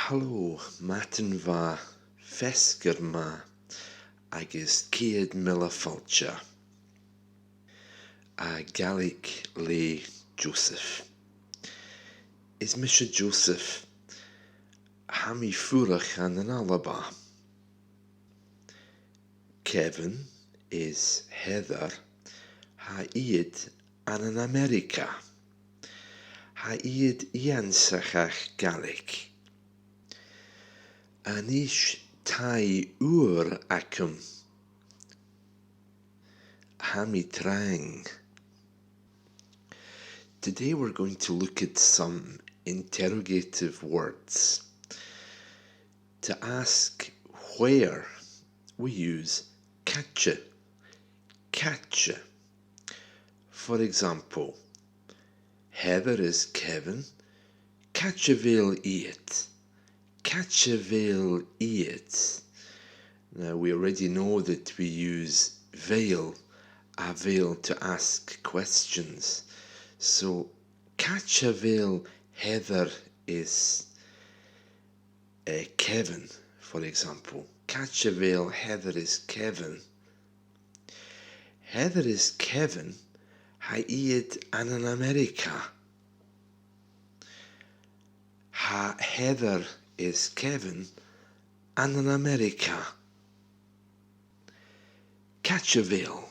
Hallo, matin va fesgur ma agus céad mille fáilte. A Gaelic le Joseph. Is Mr. Joseph hami furach an an alaba. Kevin is Heather ha iad an an America. Ha iad iansachach Gaelic. Anish tai ur acum. Hami trang. Today we're going to look at some interrogative words. To ask where, we use catcha. Catcha. For example, Heather is Kevin. Catcha veil iad. Catcha veil iad. Now we already know that we use veil, a veil, to ask questions. So catcha veil Heather is Kevin, for example. Catcha veil Heather is Kevin. Heather is Kevin ha iad an America. Ha Heather is Kevin an America. Catcha veil.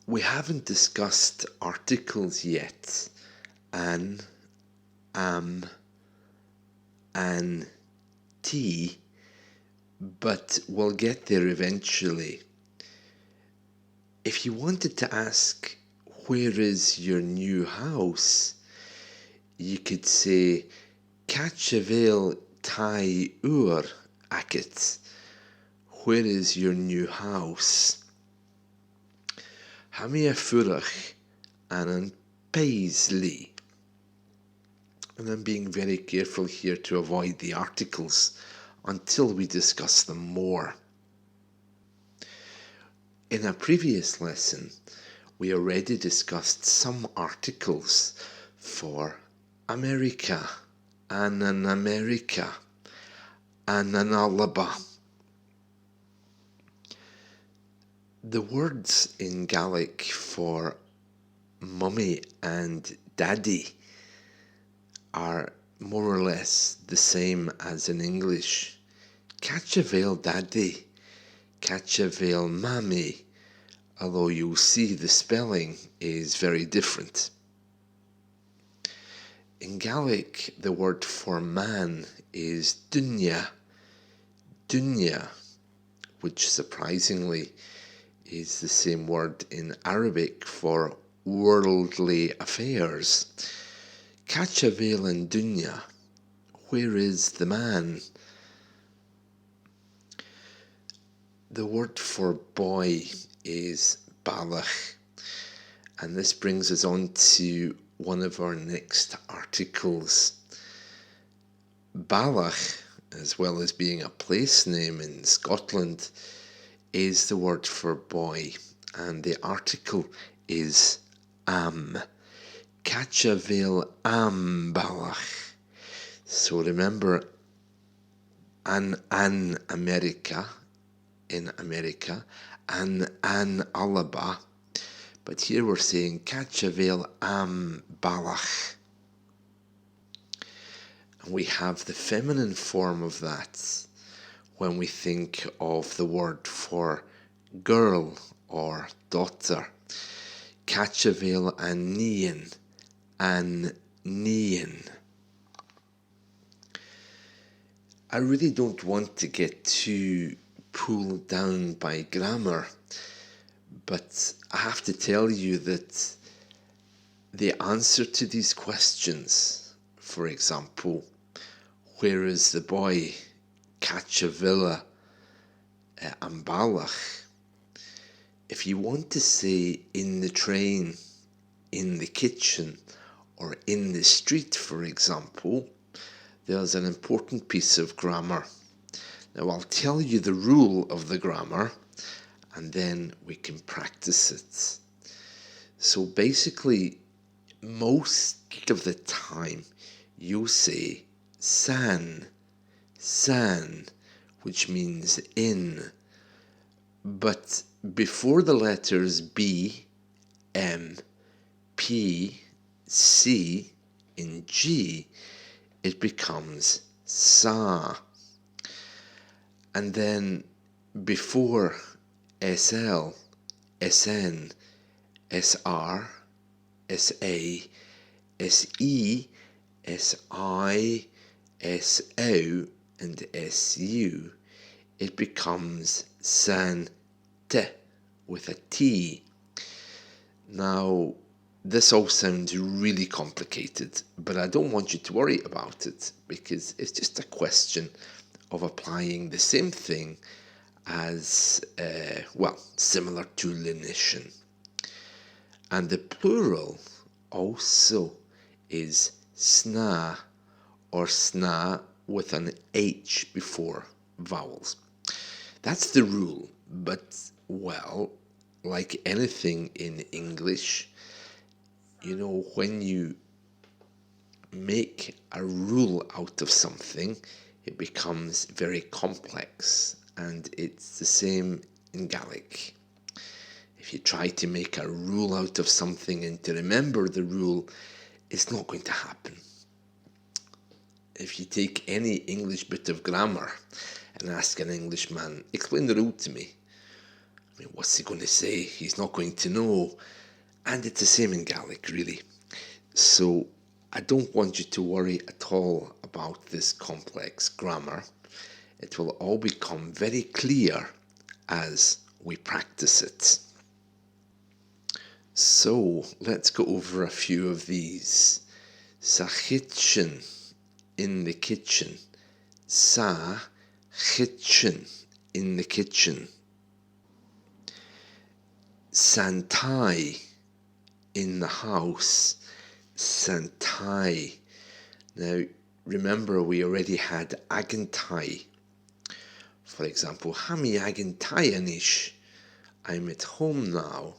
We haven't discussed articles yet. An, am, t, but we'll get there eventually. If you wanted to ask, where is your new house? You could say, catcha veil tai ur acet. Where is your new house? Hami a furach an paisley. And I'm being very careful here to avoid the articles until we discuss them more. In a previous lesson, we already discussed some articles for America, an America, an alaba. The words in Gaelic for mummy and daddy are more or less the same as in English. Catcha veil daddy, catcha veil mammy, although you'll see the spelling is very different. In Gaelic, the word for man is dunya, which surprisingly is the same word in Arabic for worldly affairs. Catcha veil and dunya, where is the man? The word for boy is balach, and this brings us on to one of our next articles. Balach, as well as being a place name in Scotland, is the word for boy, and the article is am. Catcha veil am balach. So remember, an America, in America, an alaba, but here we're saying catcha veil am balach. And we have the feminine form of that when we think of the word for girl or daughter. Catcha veil an nian. I really don't want to get too pulled down by grammar, but I have to tell you that the answer to these questions, for example, where is the boy? Catcha villa ambalach. If you want to say in the train, in the kitchen, or in the street, for example, there's an important piece of grammar. Now I'll tell you the rule of the grammar, and then we can practice it. So basically, most of the time you'll say san, san, which means in. But before the letters B, M, P, C, and G, it becomes sa. And then before SL, SN, SR, SA, SE, SI, SO, and SU, it becomes san t with a T. Now, this all sounds really complicated, but I don't want you to worry about it because it's just a question of applying the same thing as, similar to lenition. And the plural also is sna, or sna with an H before vowels. That's the rule, but, well, like anything in English, you know, when you make a rule out of something, it becomes very complex, and it's the same in Gaelic. If you try to make a rule out of something and to remember the rule, it's not going to happen. If you take any English bit of grammar and ask an Englishman, explain the rule to me, I mean, what's he going to say? He's not going to know. And it's the same in Gaelic, really. So I don't want you to worry at all about this complex grammar. It will all become very clear as we practice it. So let's go over a few of these. Sa chidsin, in the kitchen. Sa chidsin, in the kitchen. Santai, in the house. Santai. Now, remember we already had agentai. For example, Hami agentai anish. I'm at home now.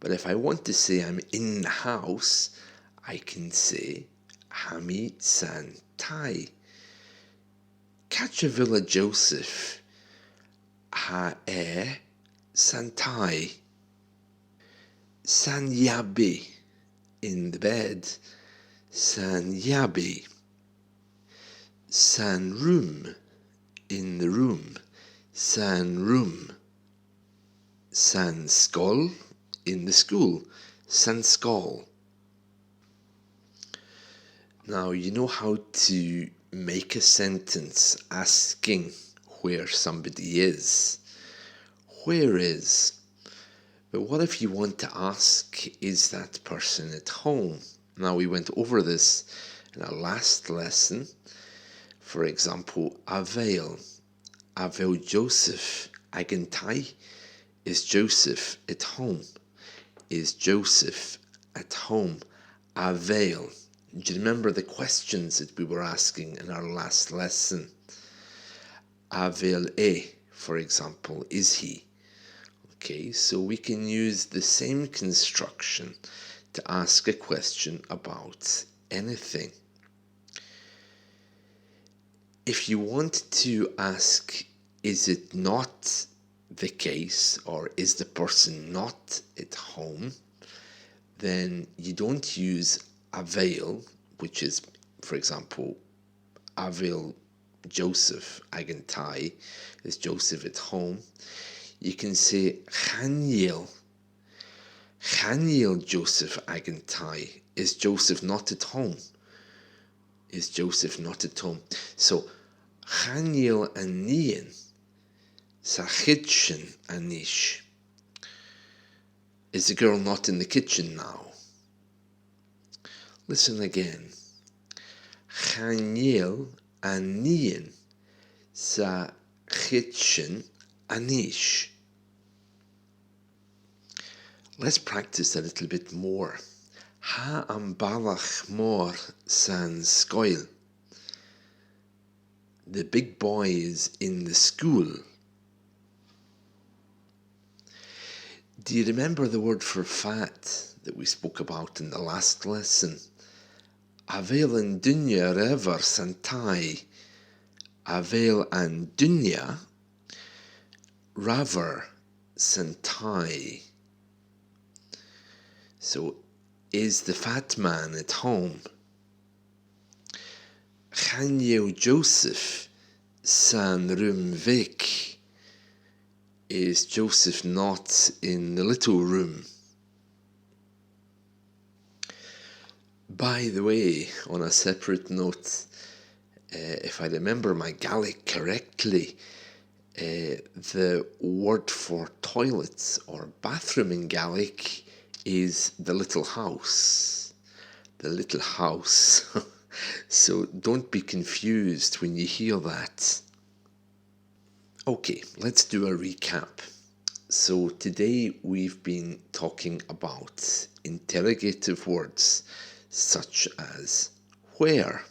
But if I want to say I'm in the house, I can say Hami santai. Catchavilla Joseph. Ha santai. Sanyabi, in the bed. Sanyabi. San room, in the room. San room. San skol, in the school. San skol. Now you know how to make a sentence asking where somebody is. Where is? But what if you want to ask, is that person at home? Now, we went over this in our last lesson. For example, avail. Avail Joseph agentai. Is Joseph at home? Is Joseph at home? Avail. Do you remember the questions that we were asking in our last lesson? Avail for example, is he? Okay, so we can use the same construction to ask a question about anything. If you want to ask, is it not the case, or is the person not at home, then you don't use avail, which is, for example, avail Joseph agentai, is Joseph at home. You can say Chaniel. Chaniel Joseph agentai. Is Joseph not at home? Is Joseph not at home? So Chaniel anian. Sa chidsin anish. Is the girl not in the kitchen now? Listen again. Chaniel anian. Sa chidsin anish. Let's practice a little bit more. Ha ambalach mor san skoil. The big boy is in the school. Do you remember the word for fat that we spoke about in the last lesson? Avail an dunya ever santai. Avail an dunya raver santai. So, is the fat man at home? Gaan jou Joseph san room weg? Is Joseph not in the little room? By the way, on a separate note, if I remember my Gaelic correctly, the word for toilets or bathroom in Gaelic is the little house. The little house. So don't be confused when you hear that. Okay, let's do a recap. So today we've been talking about interrogative words such as where.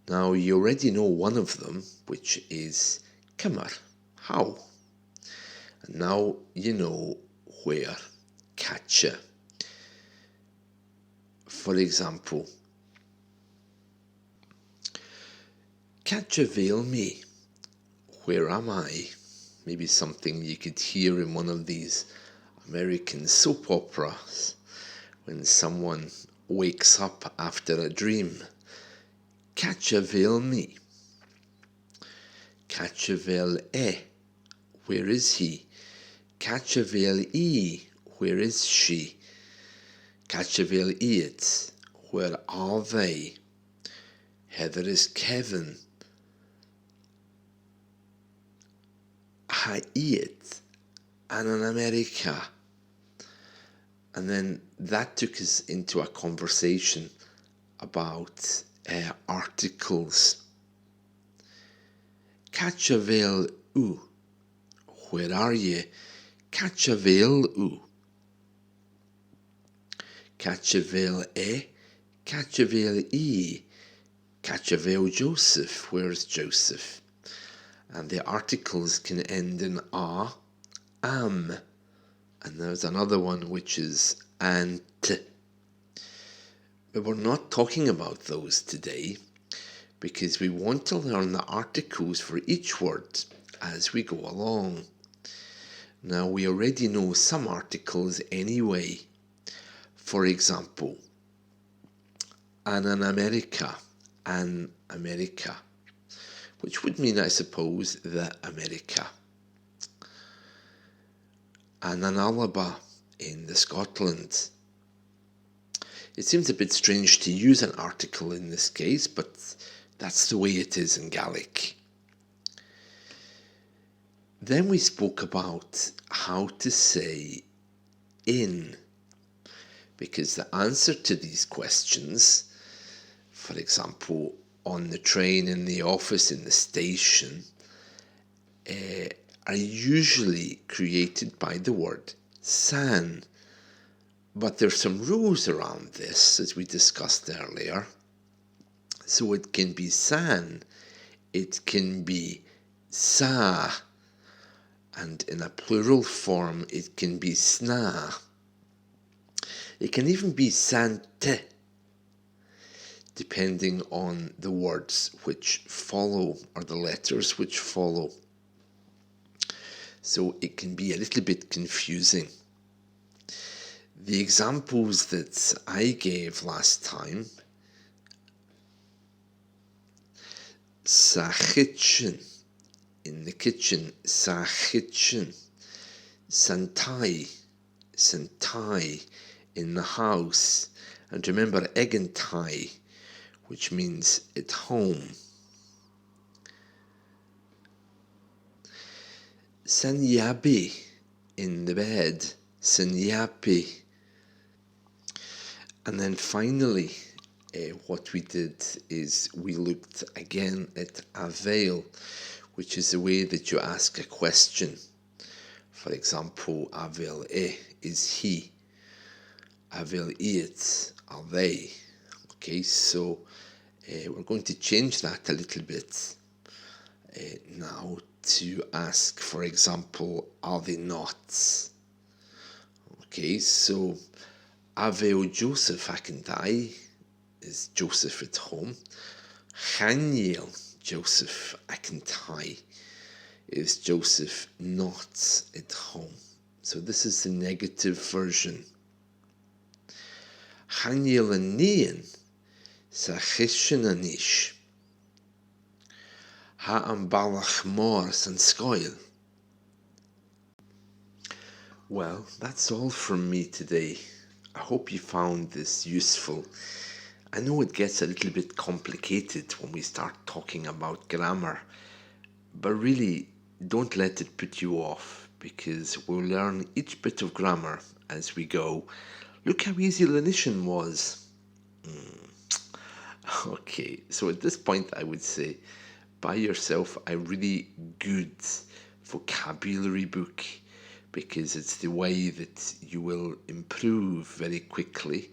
Now you already know one of them, which is cummer, how. And now you know where, catcha. For example, catcha veil me, where am I? Maybe something you could hear in one of these American soap operas when someone wakes up after a dream. Catcha veil me. Catcha veil where is he? Catcha veil where is she? Catcha veil it, where are they? Heather is Kevin. Ha it, and in America. And then that took us into a conversation about articles. Catcha veil u, where are you? Catcha veil u. Catcha veil catcha veil catcha veil Joseph, where's Joseph? And the articles can end in a, am. And there's another one which is ant. But we're not talking about those today because we want to learn the articles for each word as we go along. Now we already know some articles anyway. For example, an America, which would mean, I suppose, the America. An Alaba in the Scotland. It seems a bit strange to use an article in this case, but that's the way it is in Gaelic. Then we spoke about how to say in, because the answer to these questions, for example, on the train, in the office, in the station, are usually created by the word san. But there's some rules around this, as we discussed earlier. So it can be san, it can be sa, and in a plural form it can be sna. It can even be sante, depending on the words which follow, or the letters which follow. So it can be a little bit confusing. The examples that I gave last time, sa kitchen, in the kitchen, sa kitchen, santai, in the house, and remember egentai, which means at home. Sanyabi, in the bed, sanyapi. And then finally, what we did is we looked again at avail, which is the way that you ask a question. For example, avail is he, avail it, are they. Okay, so we're going to change that a little bit now to ask, for example, are they not? Okay, so avail Joseph acandai, is Joseph at home. Chanel, Joseph ac yn tai, is Joseph not at home. So this is the negative version. Chanel yn nian, sa chidsin yn ish. Ha an balach mór san scoil. Well, that's all from me today. I hope you found this useful. I know it gets a little bit complicated when we start talking about grammar, but really don't let it put you off, because we'll learn each bit of grammar as we go. Look how easy lenition was. Okay, so at this point I would say buy yourself a really good vocabulary book, because it's the way that you will improve very quickly.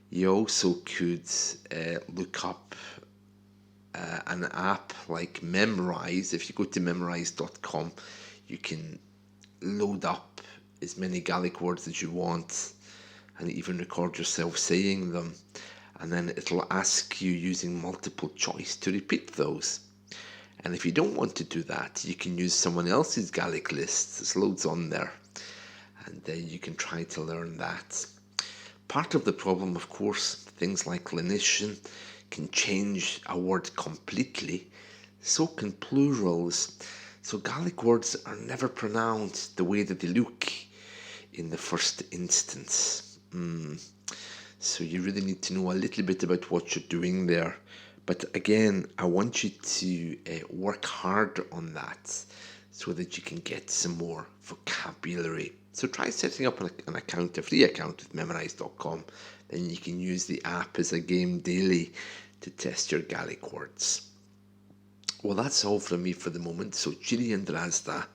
You also could look up an app like Memrise. If you go to memrise.com, you can load up as many Gaelic words as you want and even record yourself saying them. And then it'll ask you using multiple choice to repeat those. And if you don't want to do that, you can use someone else's Gaelic list. There's loads on there. And then you can try to learn that. Part of the problem, of course, things like lenition can change a word completely. So can plurals. So Gaelic words are never pronounced the way that they look in the first instance. So you really need to know a little bit about what you're doing there. But again, I want you to work hard on that so that you can get some more vocabulary. So try setting up an account, a free account with memrise.com. Then you can use the app as a game daily to test your Gaelic words. Well, that's all from me for the moment. So chidi and drasda.